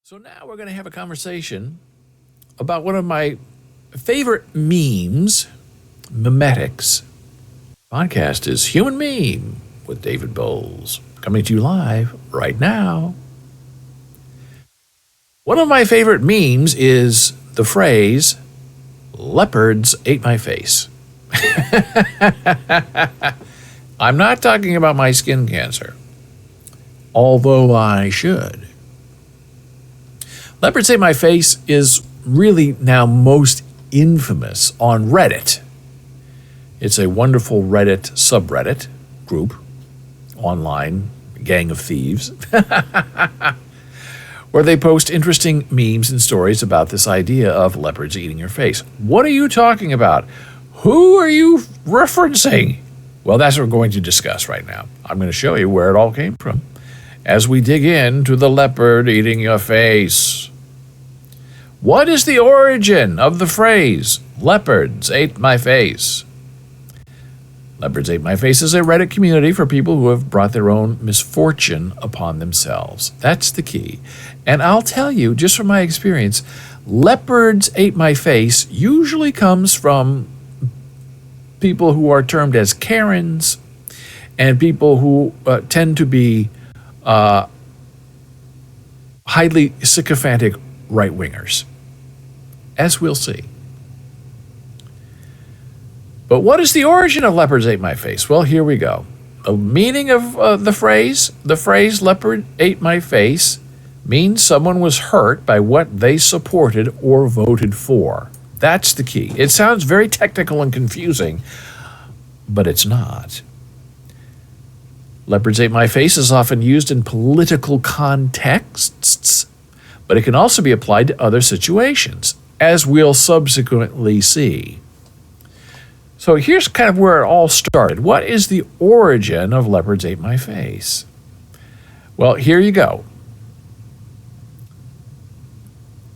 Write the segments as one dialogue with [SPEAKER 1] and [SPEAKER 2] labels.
[SPEAKER 1] So now we're going to have a conversation about one of my favorite memes, memetics. Podcast is Human Meme with David Boles, coming to you live right now. One of my favorite memes is the phrase, "Leopards ate my face." I'm not talking about my skin cancer, although I should. Leopards Ate My Face is really now most infamous on Reddit. It's a wonderful Reddit subreddit group, online gang of thieves, where they post interesting memes and stories about this idea of leopards eating your face. What are you talking about? Who are you referencing? Well, that's what we're going to discuss right now. I'm going to show you where it all came from as we dig into the leopard eating your face. What is the origin of the phrase, "Leopards ate my face"? Leopards Ate My Face is a Reddit community for people who have brought their own misfortune upon themselves. That's the key. And I'll tell you, just from my experience, leopards ate my face usually comes from people who are termed as Karens and people who tend to be highly sycophantic right-wingers, as we'll see. But what is the origin of leopards ate my face? Well, here we go. The meaning of the phrase leopard ate my face means someone was hurt by what they supported or voted for. That's the key. It sounds very technical and confusing, but it's not. Leopards ate my face is often used in political contexts, but it can also be applied to other situations, as we'll subsequently see. So here's kind of where it all started. What is the origin of Leopards Ate My Face? Well, here you go.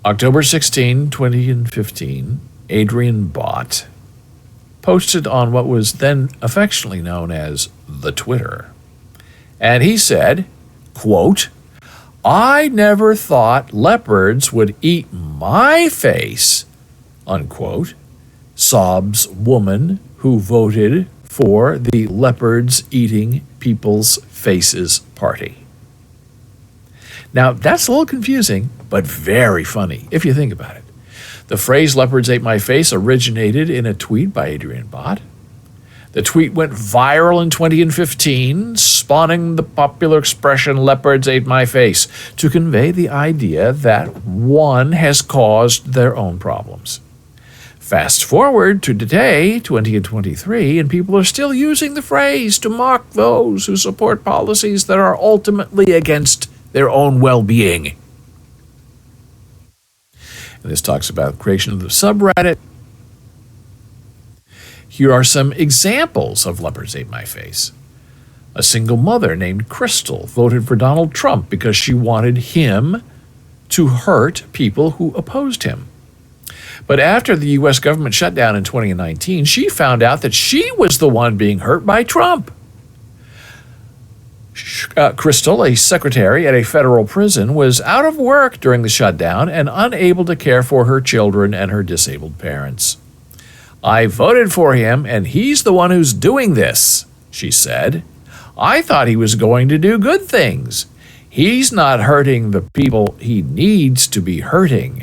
[SPEAKER 1] October 16, 2015, Adrian Bott posted on what was then affectionately known as the Twitter. And he said, quote, "I never thought leopards would eat my face," unquote, sobs woman who voted for the Leopards Eating People's Faces party. Now, that's a little confusing, but very funny, if you think about it. The phrase "leopards ate my face" originated in a tweet by Adrian Bott. The tweet went viral in 2015, spawning the popular expression "leopards ate my face" to convey the idea that one has caused their own problems. Fast forward to today, 2023, and people are still using the phrase to mock those who support policies that are ultimately against their own well-being. And this talks about the creation of the subreddit. Here are some examples of leopards ate my face. A single mother named Crystal voted for Donald Trump because she wanted him to hurt people who opposed him. But after the U.S. government shut down in 2019, she found out that she was the one being hurt by Trump. Crystal, a secretary at a federal prison, was out of work during the shutdown and unable to care for her children and her disabled parents. "I voted for him, and he's the one who's doing this," she said. "I thought he was going to do good things. He's not hurting the people he needs to be hurting."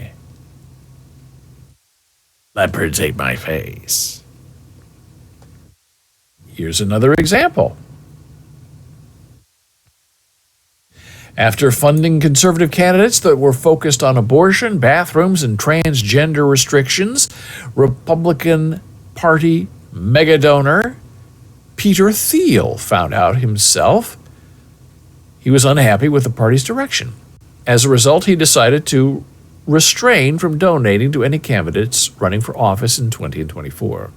[SPEAKER 1] Leopards ate my face. Here's another example. After funding conservative candidates that were focused on abortion, bathrooms, and transgender restrictions, Republican Party megadonor Peter Thiel found out himself he was unhappy with the party's direction. As a result, he decided to refrain from donating to any candidates running for office in 2024.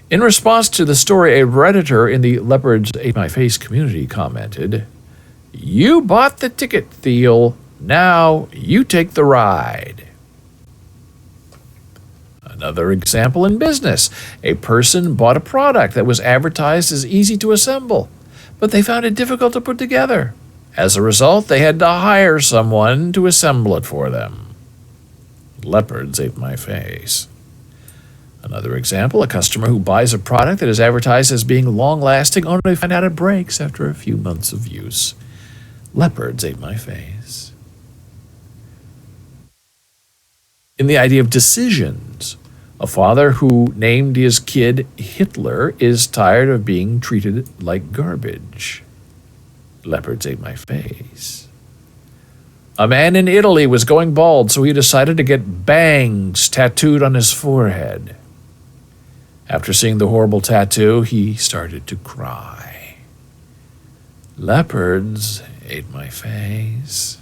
[SPEAKER 1] In response to the story, a Redditor in the Leopards Ate My Face community commented, "You bought the ticket, Thiel. Now you take the ride." Another example in business. A person bought a product that was advertised as easy to assemble, but they found it difficult to put together. As a result, they had to hire someone to assemble it for them. Leopards ate my face. Another example, a customer who buys a product that is advertised as being long-lasting only to find out it breaks after a few months of use. Leopards ate my face. In the idea of decisions, a father who named his kid Hitler is tired of being treated like garbage. Leopards ate my face. A man in Italy was going bald, so he decided to get bangs tattooed on his forehead. After seeing the horrible tattoo, he started to cry. Leopards ate my face.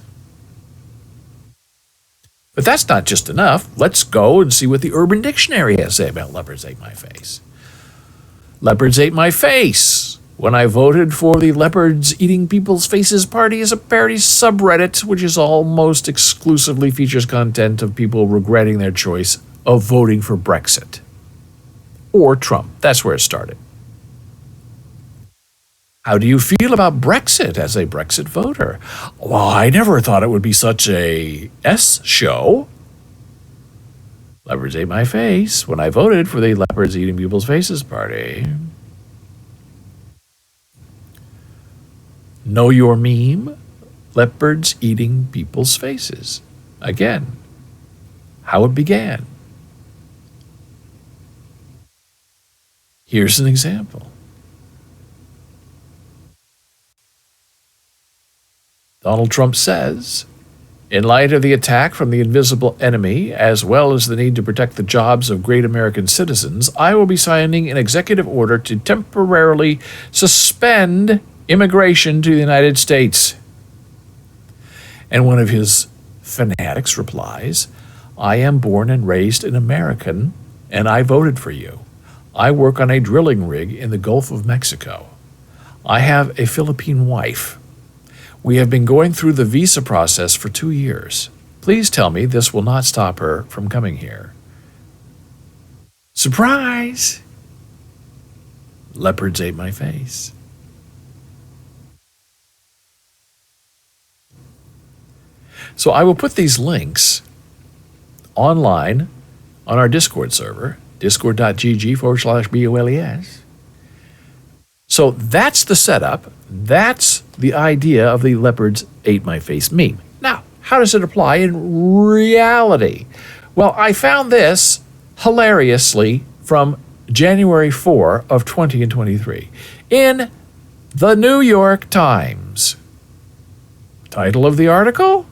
[SPEAKER 1] But that's not just enough. Let's go and see what the Urban Dictionary has to say about leopards ate my face. Leopards ate my face when I voted for the Leopards Eating People's Faces party as a parody subreddit, which is almost exclusively features content of people regretting their choice of voting for Brexit. Or Trump. That's where it started. How do you feel about Brexit as a Brexit voter? Well, I never thought it would be such a S show. Leopards ate my face when I voted for the Leopards Eating People's Faces party. Know your meme? Leopards eating people's faces. Again, how it began. Here's an example. Donald Trump says, in light of the attack from the invisible enemy, as well as the need to protect the jobs of great American citizens, I will be signing an executive order to temporarily suspend immigration to the United States. And one of his fanatics replies, I am born and raised an American, and I voted for you. I work on a drilling rig in the Gulf of Mexico. I have a Philippine wife. We have been going through the visa process for 2 years. Please tell me this will not stop her from coming here. Surprise! Leopards ate my face. So I will put these links online on our Discord server, discord.gg/BOLES. So that's the setup. That's the idea of the Leopards Ate My Face meme. Now, how does it apply in reality? Well, I found this hilariously from January 4 of 2023 in the New York Times. Title of the article?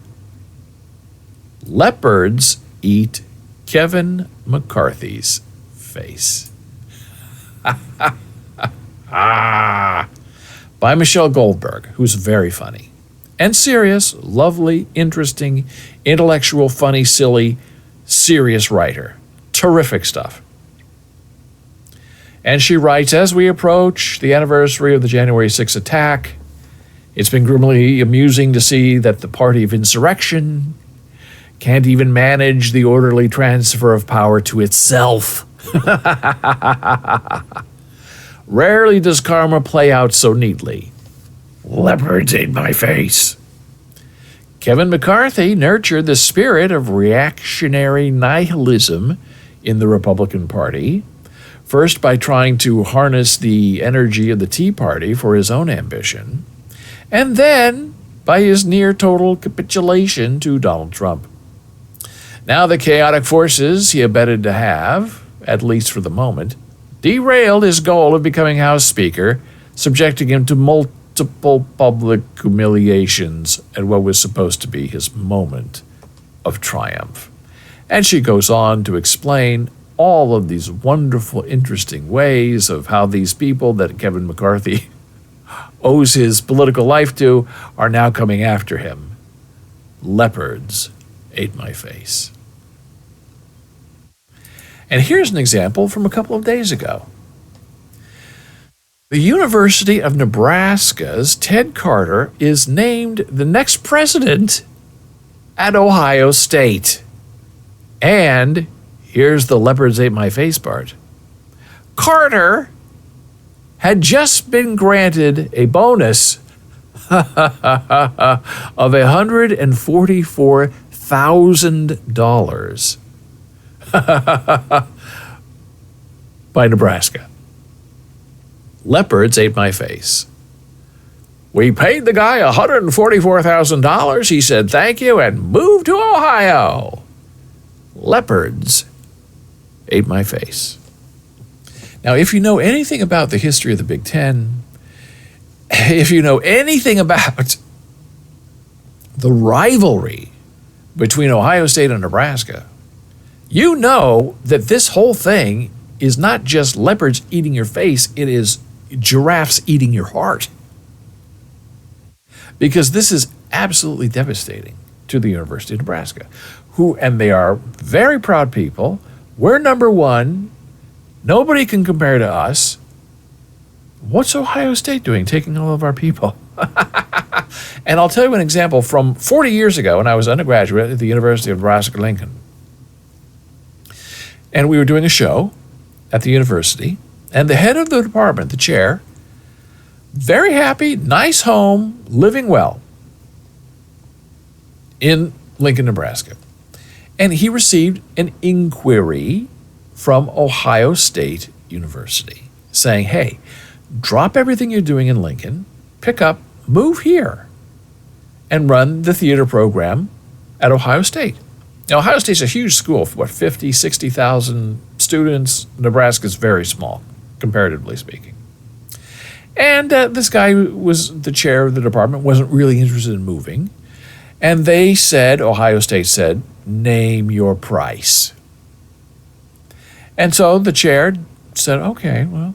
[SPEAKER 1] Leopards Eat Kevin McCarthy's Face. By Michelle Goldberg, who's very funny and serious, lovely, interesting, intellectual, funny, silly, serious writer. Terrific stuff. And she writes, as we approach the anniversary of the January 6th attack, it's been grimly amusing to see that the party of insurrection can't even manage the orderly transfer of power to itself. Rarely does karma play out so neatly. Leopards ate my face. Kevin McCarthy nurtured the spirit of reactionary nihilism in the Republican Party, first by trying to harness the energy of the Tea Party for his own ambition, and then by his near-total capitulation to Donald Trump. Now the chaotic forces he abetted to have, at least for the moment, derailed his goal of becoming House Speaker, subjecting him to multiple public humiliations at what was supposed to be his moment of triumph. And she goes on to explain all of these wonderful, interesting ways of how these people that Kevin McCarthy owes his political life to are now coming after him. Leopards ate my face. And here's an example from a couple of days ago. The University of Nebraska's Ted Carter is named the next president at Ohio State. And here's the Leopards Ate My Face part. Carter had just been granted a bonus of $144,000 by Nebraska. Leopards ate my face. We paid the guy $144,000. He said thank you and moved to Ohio. Leopards ate my face. Now, if you know anything about the history of the Big Ten, if you know anything about the rivalry between Ohio State and Nebraska, you know that this whole thing is not just leopards eating your face, it is giraffes eating your heart. Because this is absolutely devastating to the University of Nebraska, and they are very proud people. We're number one. Nobody can compare to us. What's Ohio State doing, taking all of our people? And I'll tell you an example from 40 years ago when I was undergraduate at the University of Nebraska-Lincoln. And we were doing a show at the university, and the head of the department, the chair, very happy, nice home, living well in Lincoln, Nebraska. And he received an inquiry from Ohio State University saying, hey, drop everything you're doing in Lincoln, pick up, move here, and run the theater program at Ohio State. Now, Ohio State's a huge school, for 50, 60,000 students. Nebraska's very small, comparatively speaking. And this guy who was the chair of the department wasn't really interested in moving. And they said, Ohio State said, name your price. And so the chair said, okay, well,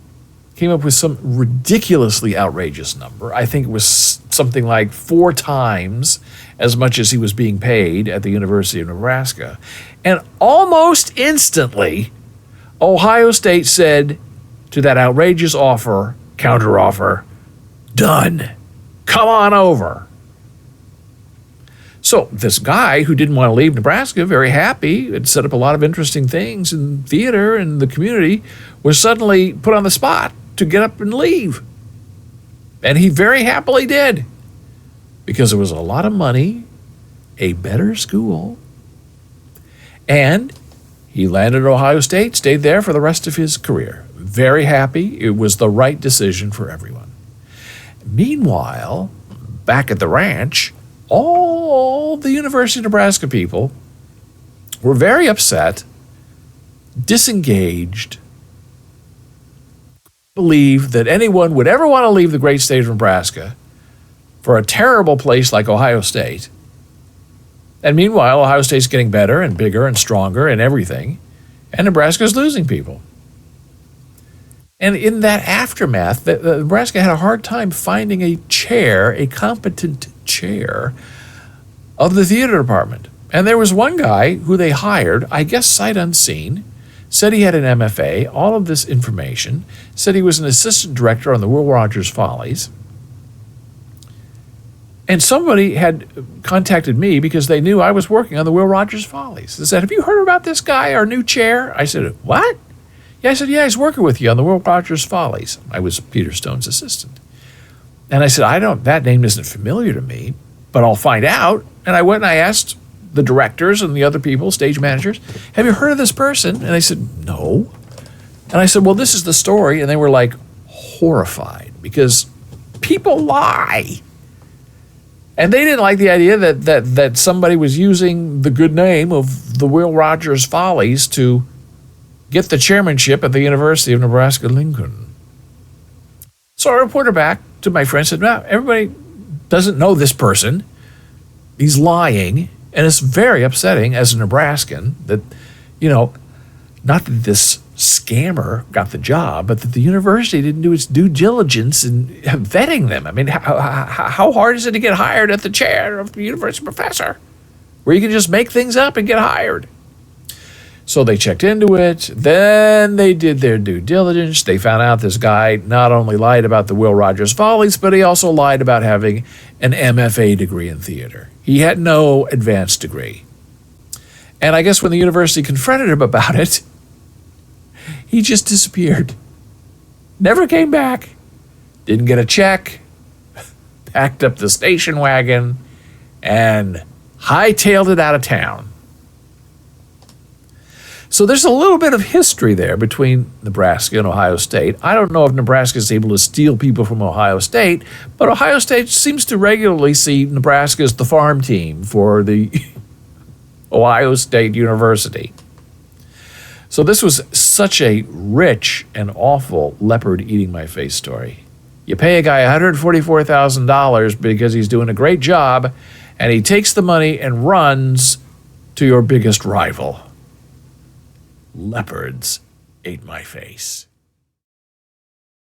[SPEAKER 1] came up with some ridiculously outrageous number. I think it was something like 4 times as much as he was being paid at the University of Nebraska. And almost instantly, Ohio State said to that outrageous offer, counteroffer, done. Come on over. So this guy who didn't want to leave Nebraska, very happy, had set up a lot of interesting things in theater and the community, was suddenly put on the spot to get up and leave. And he very happily did, because it was a lot of money, a better school, and he landed at Ohio State, stayed there for the rest of his career. Very happy. It was the right decision for everyone. Meanwhile, back at the ranch, all the University of Nebraska people were very upset, disengaged, believe that anyone would ever want to leave the great state of Nebraska for a terrible place like Ohio State. And meanwhile, Ohio State's getting better and bigger and stronger and everything, and Nebraska's losing people. And in that aftermath, Nebraska had a hard time finding a chair, a competent chair of the theater department. And there was one guy who they hired, I guess sight unseen, said he had an MFA, all of this information, said he was an assistant director on the Will Rogers Follies. And somebody had contacted me because they knew I was working on the Will Rogers Follies. They said, have you heard about this guy, our new chair? I said, what? Yeah, I said, yeah, he's working with you on the Will Rogers Follies. I was Peter Stone's assistant. And I said, that name isn't familiar to me, but I'll find out. And I went and I asked the directors and the other people, stage managers, have you heard of this person? And they said, no. And I said, well, this is the story. And they were like horrified because people lie. And they didn't like the idea that somebody was using the good name of the Will Rogers Follies to get the chairmanship at the University of Nebraska-Lincoln. So I reported back to my friend and said, no, everybody doesn't know this person. He's lying. And it's very upsetting as a Nebraskan that, not that this scammer got the job, but that the university didn't do its due diligence in vetting them. I mean, how hard is it to get hired at the chair of the university professor, where you can just make things up and get hired? So they checked into it. Then they did their due diligence. They found out this guy not only lied about the Will Rogers Follies, but he also lied about having an MFA degree in theater. He had no advanced degree. And I guess when the university confronted him about it, he just disappeared. Never came back. Didn't get a check. packed up the station wagon, and hightailed it out of town. So there's a little bit of history there between Nebraska and Ohio State. I don't know if Nebraska is able to steal people from Ohio State, but Ohio State seems to regularly see Nebraska as the farm team for the Ohio State University. So this was such a rich and awful leopard eating my face story. You pay a guy $144,000 because he's doing a great job, and he takes the money and runs to your biggest rival. Leopards ate my face.